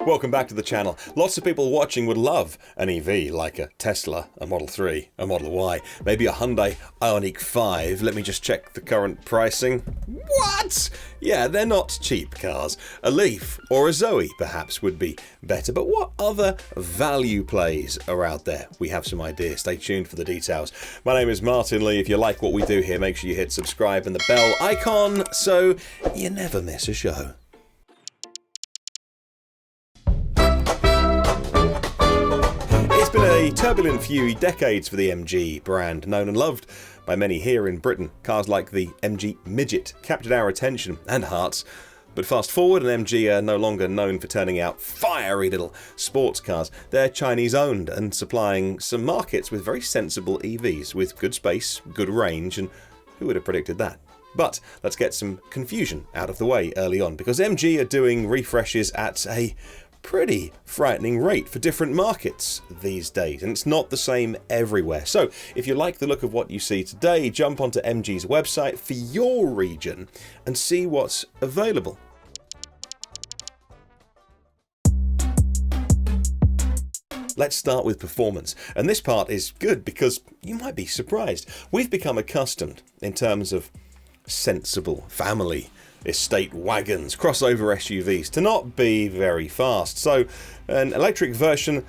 Welcome back to the channel. Lots of people watching would love an EV like a Tesla, a Model 3, a Model Y, maybe a Hyundai Ioniq 5. Let me just check the current pricing. What? Yeah, they're not cheap cars. A Leaf or a Zoe perhaps would be better, but what other value plays are out there? We have some ideas. Stay tuned for the details. My name is Martin Lee. If you like what we do here, make sure you hit subscribe and the bell icon so you never miss a show. It's been a turbulent few decades for the MG brand, known and loved by many here in Britain. Cars like the MG Midget captured our attention and hearts. But fast forward, and MG are no longer known for turning out fiery little sports cars. They're Chinese owned and supplying some markets with very sensible EVs with good space, good range, and who would have predicted that? But let's get some confusion out of the way early on, because MG are doing refreshes at a pretty frightening rate for different markets these days, and it's not the same everywhere. So if you like the look of what you see today, jump onto MG's website for your region and see what's available. Let's start with performance, and this part is good because you might be surprised. We've become accustomed in terms of sensible family estate wagons, crossover SUVs, to not be very fast. So an electric version,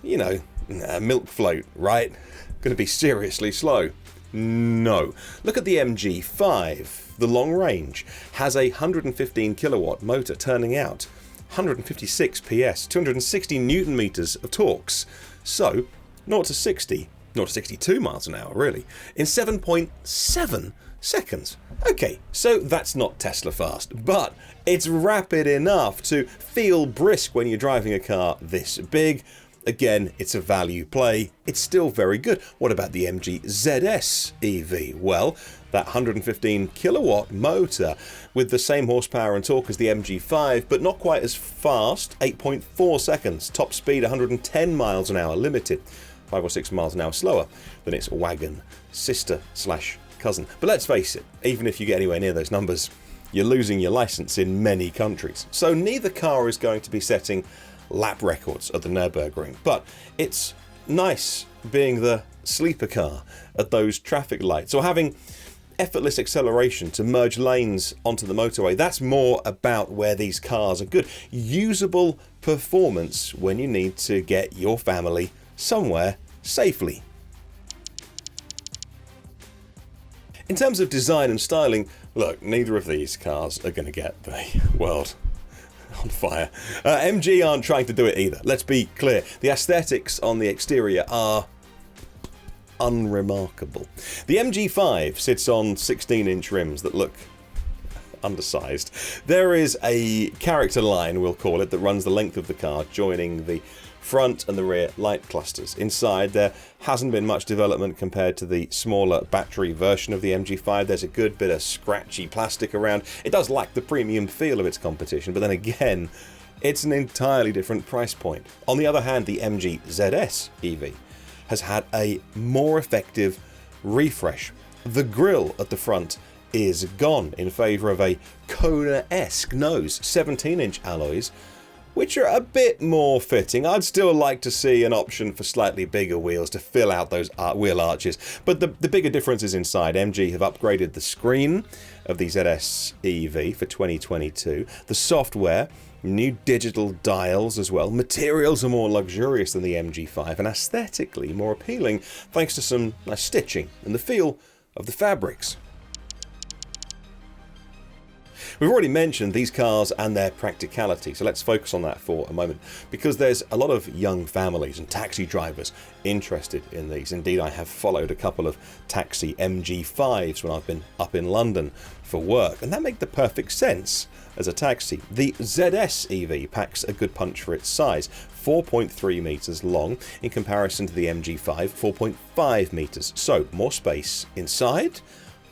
you know, a milk float, right? Going to be seriously slow. No. Look at the MG5. The long range has a 115 kilowatt motor turning out 156 PS, 260 newton meters of torques. So 0 to 60, 0 to 62 miles an hour really, in 7.7 seconds. Okay, so that's not Tesla fast, but it's rapid enough to feel brisk when you're driving a car this big. Again, it's a value play. It's still very good. What about the MG ZS EV? Well, that 115 kilowatt motor with the same horsepower and torque as the MG5, but not quite as fast, 8.4 seconds. Top speed 110 miles an hour, limited 5 or 6 miles an hour slower than its wagon sister slash cousin. But let's face it, even if you get anywhere near those numbers, you're losing your license in many countries. So neither car is going to be setting lap records at the Nürburgring, but it's nice being the sleeper car at those traffic lights, or having effortless acceleration to merge lanes onto the motorway. That's more about where these cars are good. Usable performance when you need to get your family somewhere safely. In terms of design and styling, look, neither of these cars are going to get the world on fire. MG aren't trying to do it either. Let's be clear. The aesthetics on the exterior are unremarkable. The MG5 sits on 16-inch rims that look undersized. There is a character line, we'll call it, that runs the length of the car, joining the front and the rear light clusters. Inside, there hasn't been much development compared to the smaller battery version of the MG5. There's a good bit of scratchy plastic around. It does lack the premium feel of its competition, but then again, it's an entirely different price point. On the other hand, the MG ZS EV has had a more effective refresh. The grille at the front is gone in favour of a Kona-esque nose, 17-inch alloys, which are a bit more fitting. I'd still like to see an option for slightly bigger wheels to fill out those wheel arches, but the bigger difference is inside. MG have upgraded the screen of the ZS EV for 2022, the software, new digital dials as well. Materials are more luxurious than the MG5 and aesthetically more appealing thanks to some nice stitching and the feel of the fabrics. We've already mentioned these cars and their practicality, so let's focus on that for a moment, because there's a lot of young families and taxi drivers interested in these. Indeed, I have followed a couple of taxi MG5s when I've been up in London for work, and that makes the perfect sense as a taxi. The ZS EV packs a good punch for its size, 4.3 meters long in comparison to the MG5, 4.5 meters. So more space inside?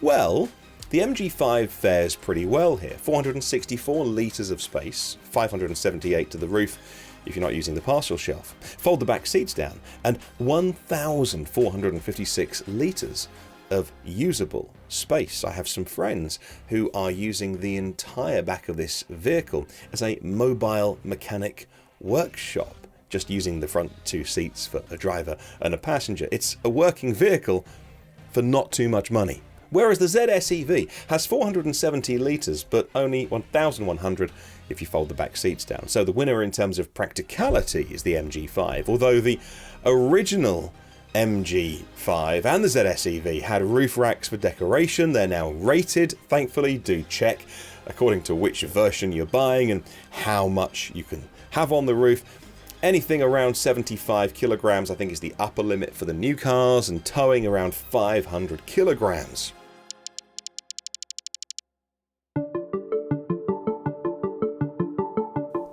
Well, the MG5 fares pretty well here. 464 litres of space, 578 to the roof if you're not using the partial shelf. Fold the back seats down, and 1,456 litres of usable space. I have some friends who are using the entire back of this vehicle as a mobile mechanic workshop, just using the front two seats for a driver and a passenger. It's a working vehicle for not too much money. Whereas the ZS EV has 470 litres, but only 1,100 if you fold the back seats down. So the winner in terms of practicality is the MG5, although the original MG5 and the ZS EV had roof racks for decoration. They're now rated, thankfully. Do check according to which version you're buying and how much you can have on the roof. Anything around 75 kilograms I think is the upper limit for the new cars, and towing around 500 kilograms.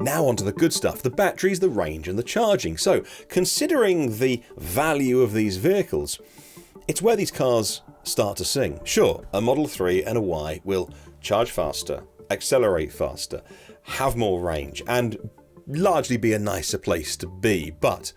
Now onto the good stuff, the batteries, the range and the charging. So considering the value of these vehicles, it's where these cars start to sing. Sure, a Model 3 and a Y will charge faster, accelerate faster, have more range and largely be a nicer place to be, but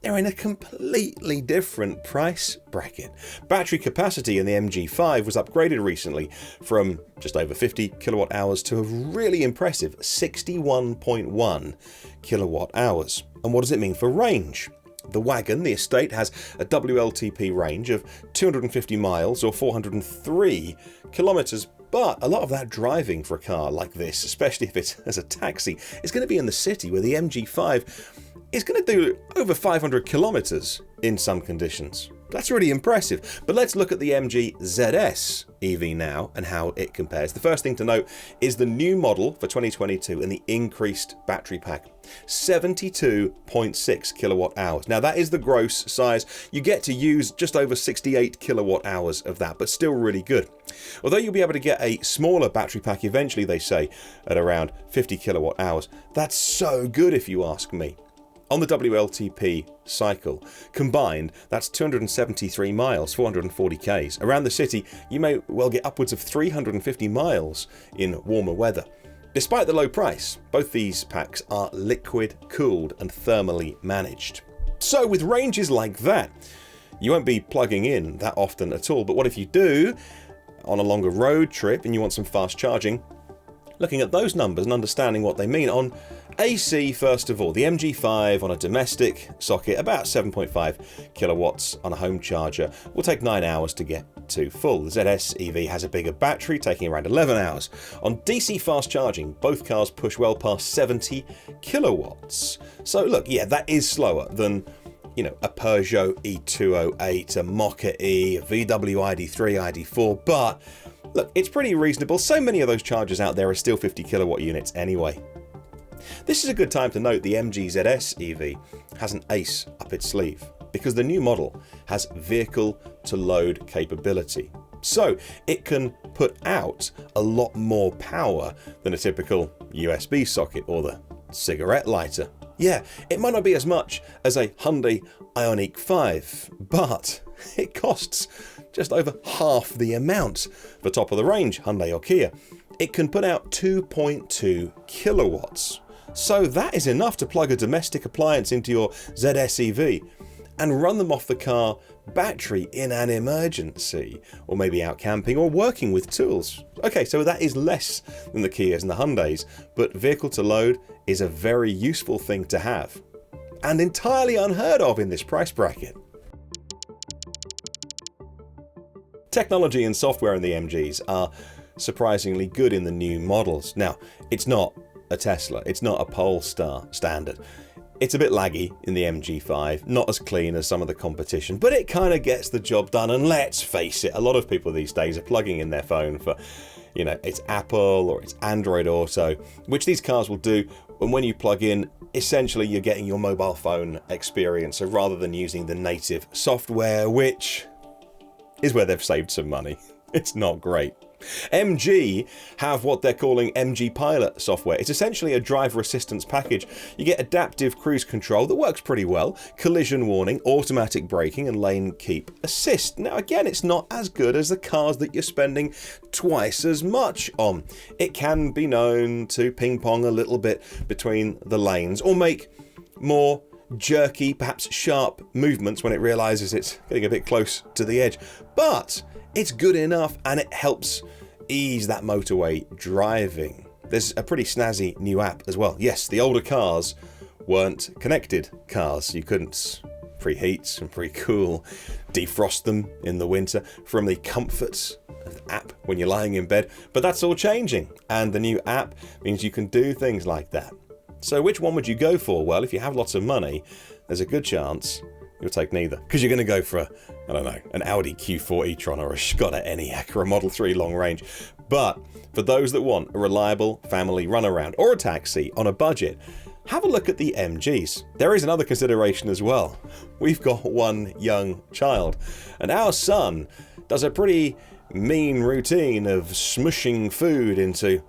they're in a completely different price bracket. Battery capacity in the MG5 was upgraded recently from just over 50 kilowatt hours to a really impressive 61.1 kilowatt hours. And what does it mean for range? The wagon, the estate, has a WLTP range of 250 miles or 403 kilometers. But a lot of that driving for a car like this, especially if it's as a taxi, is going to be in the city, where the MG5 is going to do over 500 kilometers in some conditions. That's really impressive. But let's look at the MG ZS EV now and how it compares. The first thing to note is the new model for 2022 and the increased battery pack. 72.6 kilowatt hours. Now that is the gross size. You get to use just over 68 kilowatt hours of that, but still really good. Although you'll be able to get a smaller battery pack eventually, they say, at around 50 kilowatt hours. That's so good if you ask me. On the WLTP cycle, combined, that's 273 miles, 440 k's. Around the city, you may well get upwards of 350 miles in warmer weather. Despite the low price, both these packs are liquid cooled and thermally managed. So with ranges like that, you won't be plugging in that often at all. But what if you do, on a longer road trip and you want some fast charging? Looking at those numbers and understanding what they mean. On AC, first of all, the MG5 on a domestic socket, about 7.5 kilowatts on a home charger, will take 9 hours to get to full. The ZS EV has a bigger battery, taking around 11 hours. On DC fast charging, both cars push well past 70 kilowatts. So look, yeah, that is slower than, you know, a Peugeot E208, a Mokka E, a VW ID3, ID4, but look, it's pretty reasonable. So many of those chargers out there are still 50 kilowatt units anyway. This is a good time to note the MG ZS EV has an ace up its sleeve, because the new model has vehicle to load capability. So it can put out a lot more power than a typical USB socket or the cigarette lighter. Yeah, it might not be as much as a Hyundai Ioniq 5, but it costs just over half the amount for top of the range Hyundai or Kia. It can put out 2.2 kilowatts. So that is enough to plug a domestic appliance into your ZS EV and run them off the car battery in an emergency, or maybe out camping or working with tools. Okay, so that is less than the Kias and the Hyundais, but vehicle to load is a very useful thing to have, and entirely unheard of in this price bracket. Technology and software in the MGs are surprisingly good in the new models. Now, it's not a Tesla, it's not a Polestar standard. It's a bit laggy in the MG5, not as clean as some of the competition, but it kind of gets the job done. And let's face it, a lot of people these days are plugging in their phone for, you know, it's Apple or it's Android Auto, which these cars will do. And when you plug in, essentially you're getting your mobile phone experience. So rather than using the native software, which is where they've saved some money, it's not great. MG have what they're calling MG Pilot software. It's essentially a driver assistance package. You get adaptive cruise control that works pretty well, collision warning, automatic braking and lane keep assist. Now again, it's not as good as the cars that you're spending twice as much on. It can be known to ping pong a little bit between the lanes or make more jerky, perhaps sharp movements when it realizes it's getting a bit close to the edge. But it's good enough and it helps ease that motorway driving. There's a pretty snazzy new app as well. Yes, the older cars weren't connected cars. You couldn't preheat and pre-cool, defrost them in the winter from the comforts of the app when you're lying in bed. But that's all changing, and the new app means you can do things like that. So which one would you go for? Well, if you have lots of money, there's a good chance you'll take neither, because you're going to go for I don't know, an Audi Q4 e-tron or a Skoda Enyaq or a Model 3 long range. But for those that want a reliable family runaround or a taxi on a budget, have a look at the MGs. There is another consideration as well. We've got one young child, and our son does a pretty mean routine of smushing food into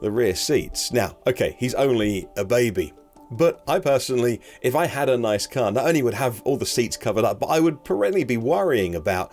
the rear seats. Now, okay, he's only a baby, but I personally, if I had a nice car, not only would have all the seats covered up, but I would perennially be worrying about,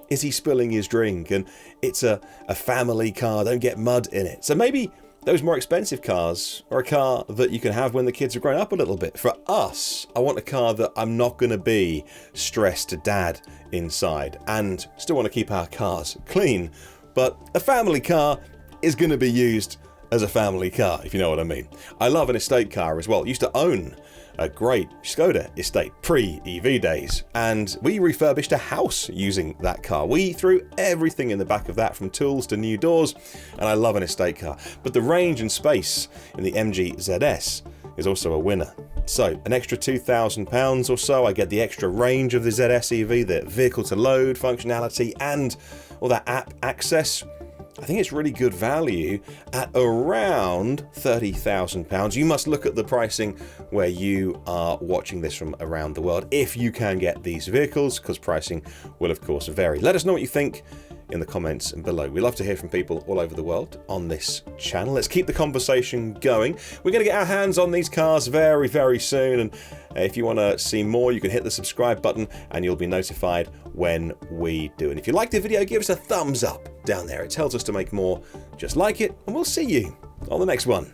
is he spilling his drink? And it's a family car, don't get mud in it. So maybe those more expensive cars are a car that you can have when the kids have grown up a little bit. For us, I want a car that I'm not going to be stressed dad inside, and still want to keep our cars clean. But a family car is going to be used as a family car, if you know what I mean. I love an estate car as well. Used to own a great Skoda estate pre-EV days, and we refurbished a house using that car. We threw everything in the back of that, from tools to new doors, and I love an estate car. But the range and space in the MG ZS is also a winner. So an extra £2,000 or so, I get the extra range of the ZS EV, the vehicle to load functionality, and all that app access. I think it's really good value at around £30,000. You must look at the pricing where you are watching this from around the world if you can get these vehicles, because pricing will of course vary. Let us know what you think in the comments below. We love to hear from people all over the world on this channel. Let's keep the conversation going. We're going to get our hands on these cars very, very soon, and if you want to see more, you can hit the subscribe button and you'll be notified when we do. And if you liked the video, give us a thumbs up down there. It tells us to make more just like it, and we'll see you on the next one.